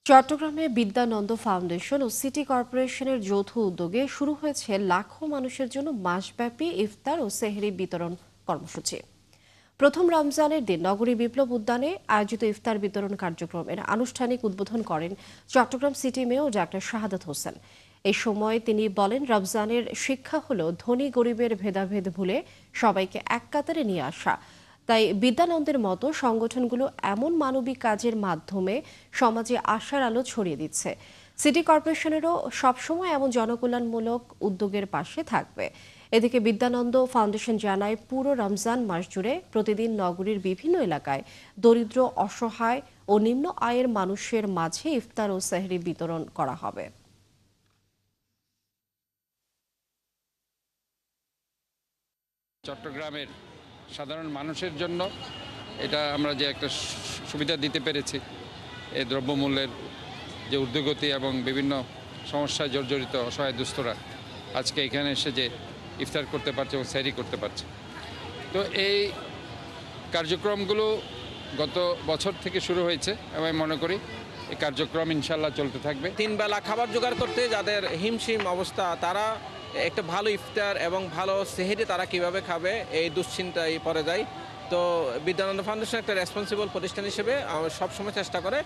চট্টগ্রামে বিদ্যানন্দ ফাউন্ডেশন ও সিটি কর্পোরেশনের যৌথ উদ্যোগে শুরু হয়েছে লাখো মানুষের জন্য মাসব্যাপী ইফতার ও সেহরি বিতরণ কর্মসূচি। প্রথম রমজানের দিন নগরী বিপ্লব উদ্যানে আয়োজিত ইফতার বিতরণ কার্যক্রমের আনুষ্ঠানিক উদ্বোধন করেন Chittagong city mayor doctor Shahadat Hossain. এই সময় তিনি বলেন, রমজানের শিক্ষা হলো ধনী গরিবের ভেদাভেদ ভুলে সবাইকে এক কাতারে নিয়ে আসা। তাই বিদ্যানন্দের মতো সংগঠনগুলো এমন মানবিক কাজের মাধ্যমে সমাজে আশার আলো ছড়িয়ে দিচ্ছে। সিটি কর্পোরেশনেরও সবসময় এমন জনকল্যাণমূলক উদ্যোগের পাশে থাকবে। এদিকে বিদ্যানন্দ ফাউন্ডেশন জানায়, পুরো রমজান মাস জুড়ে প্রতিদিন নগরীর বিভিন্ন এলাকায় দরিদ্র, অসহায় ও নিম্ন আয়ের মানুষের মাঝে ইফতার ও সেহরি বিতরণ করা হবে। চট্টগ্রামের সাধারণ মানুষের জন্য এটা আমরা যে একটা সুবিধা দিতে পেরেছি, এই দ্রব্যমূল্যের যে ঊর্ধ্বগতি এবং বিভিন্ন সমস্যায় জর্জরিত অসহায় দুস্থরা আজকে এখানে এসে যে ইফতার করতে পারছে এবং সেহরি করতে পারছে। তো এই কার্যক্রমগুলো গত বছর থেকে শুরু হয়েছে এবং আমি মনে করি এই কার্যক্রম ইনশাল্লাহ চলতে থাকবে। 3 বেলা খাবার জোগাড় করতে যাদের হিমশিম অবস্থা, তারা একটা ভালো ইফতার এবং ভালো সেহরি তারা কিভাবে খাবে এই দুশ্চিন্তায় পড়ে যায়। তো বিদ্যানন্দ ফাউন্ডেশন একটা রেসপন্সিবল প্রতিষ্ঠান হিসেবে সবসময় চেষ্টা করে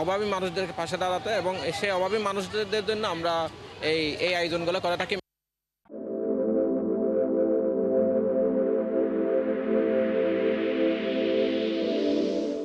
অভাবী মানুষদেরকে পাশে দাঁড়াতে, এবং সেই অভাবী মানুষদের জন্য আমরা এই আয়োজনগুলো করে থাকি।